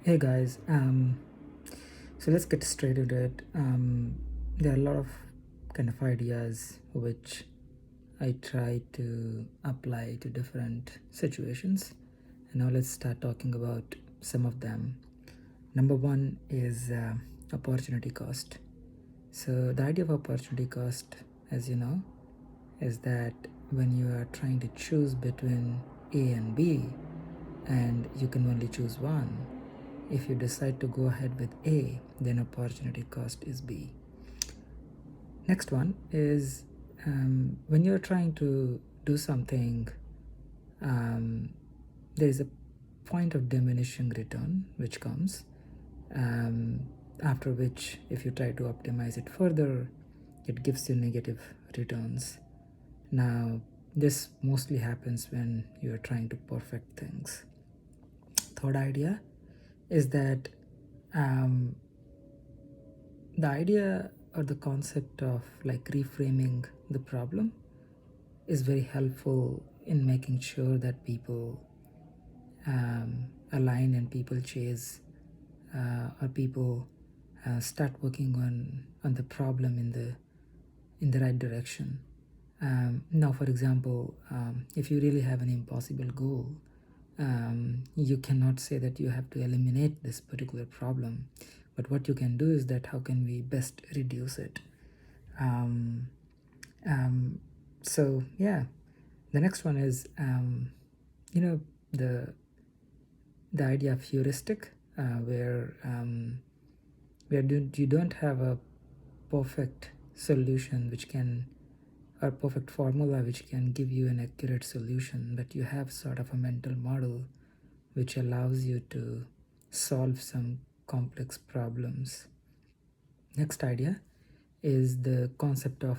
Hey guys, so let's get straight into it. There are a lot of kind of ideas which I try to apply to different situations. And now let's start talking about some of them. Number one is opportunity cost. So, the idea of opportunity cost, as you know, is that when you are trying to choose between A and B and you can only choose one, if you decide to go ahead with A, then opportunity cost is B. Next one is when you're trying to do something, there is a point of diminishing return which comes, um, after which, if you try to optimize it further, it gives you negative returns. Now, this mostly happens when you're trying to perfect things. Third idea is that um, the idea or the concept of like reframing the problem is very helpful in making sure that people align and people chase or people start working on the problem in the right direction. Now, for example, if you really have an impossible goal, you cannot say that you have to eliminate this particular problem, but what you can do is that how can we best reduce it. um, um, so yeah, the next one is you know the the idea of heuristic, where you don't have a perfect solution which can, or perfect formula which can give you an accurate solution, but you have sort of a mental model which allows you to solve some complex problems. Next idea is the concept of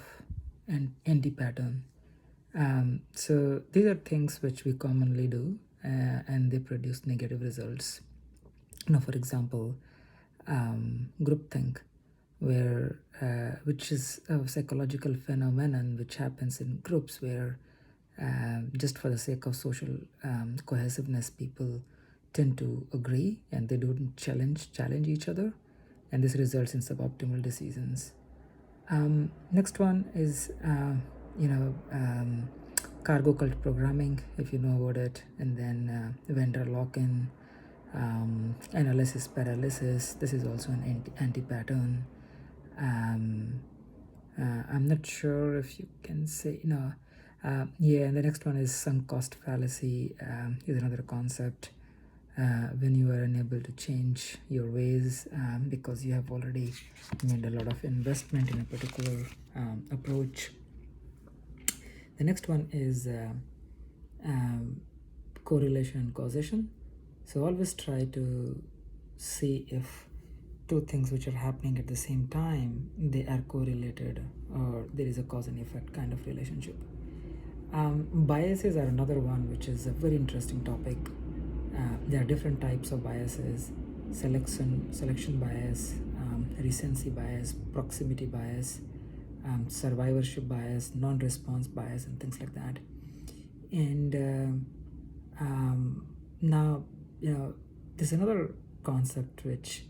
an anti-pattern. So these are things which we commonly do, and they produce negative results. Now, for example, groupthink, where which is a psychological phenomenon which happens in groups where just for the sake of social cohesiveness, people tend to agree and they don't challenge each other, and this results in suboptimal decisions. Next one is cargo cult programming, if you know about it, and then vendor lock-in, analysis paralysis. This is also an anti-pattern. um, I'm not sure if you can say yeah. And the next one is sunk cost fallacy, is another concept, when you are unable to change your ways because you have already made a lot of investment in a particular approach. The next one is um, correlation and causation. So always try to see if two things which are happening at the same time, they are correlated or there is a cause and effect kind of relationship. Biases are another one which is a very interesting topic. There are different types of biases: selection bias, recency bias, proximity bias, survivorship bias, non-response bias, and things like that. And now, there's another concept which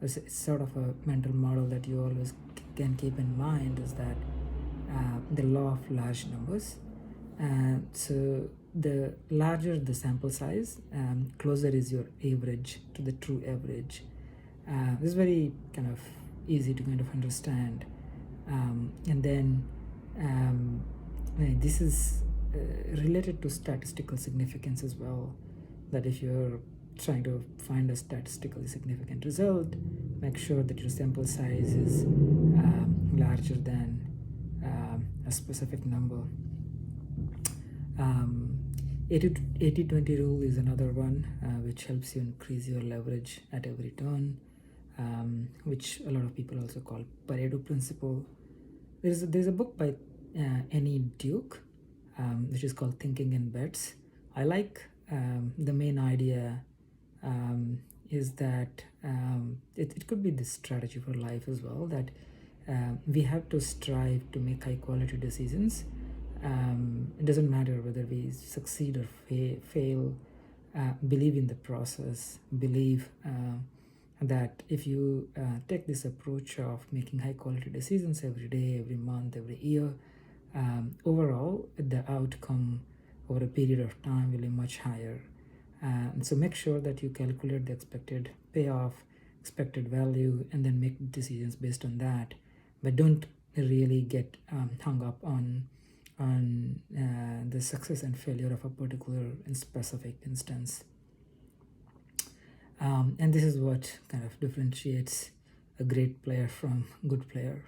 is sort of a mental model that you always can keep in mind, is that the law of large numbers. So the larger the sample size, closer is your average to the true average. This is very kind of easy to kind of understand. And then this is related to statistical significance as well, that if you're trying to find a statistically significant result, make sure that your sample size is larger than a specific number. 80-20 rule is another one which helps you increase your leverage at every turn, which a lot of people also call Pareto principle. There's a book by Annie Duke, which is called Thinking in Bets. I like the main idea is that it could be this strategy for life as well, that we have to strive to make high quality decisions. It doesn't matter whether we succeed or fail. believe in the process, believe that if you take this approach of making high quality decisions every day, every month, every year, overall the outcome over a period of time will be much higher. So make sure that you calculate the expected payoff, expected value, and then make decisions based on that. But don't really get hung up on the success and failure of a particular and specific instance. And this is what kind of differentiates a great player from good player.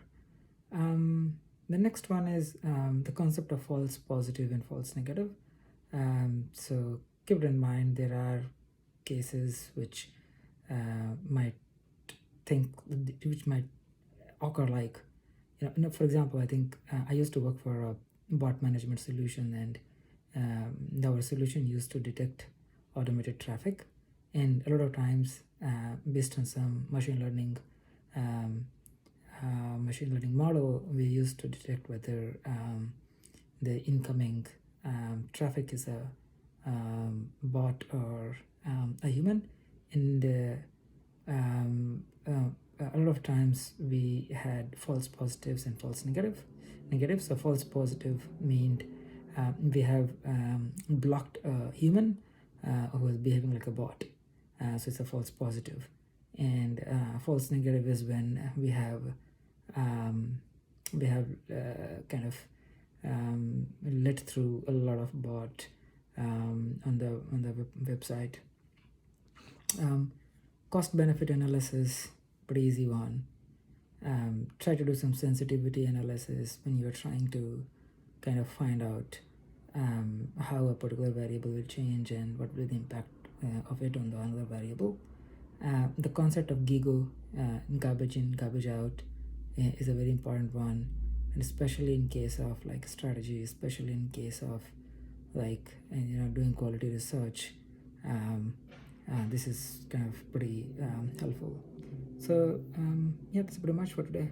The next one is the concept of false positive and false negative. So keep in mind there are cases which might occur, like for example, I think I used to work for a bot management solution, and our solution used to detect automated traffic, and a lot of times based on some machine learning model, we used to detect whether the incoming traffic is a bot or a human. And a lot of times we had false positives and false negatives. So false positive means we have blocked a human who is behaving like a bot, so it's a false positive. And false negative is when we have kind of let through a lot of bot on the website. Cost benefit analysis, pretty easy one. Try to do some sensitivity analysis when you're trying to kind of find out how a particular variable will change and what will be the impact of it on the other variable. The concept of GIGO, garbage in, garbage out, is a very important one, and especially in case of like strategy, especially in case of like doing quality research. This is kind of pretty helpful. So yeah, that's pretty much for today.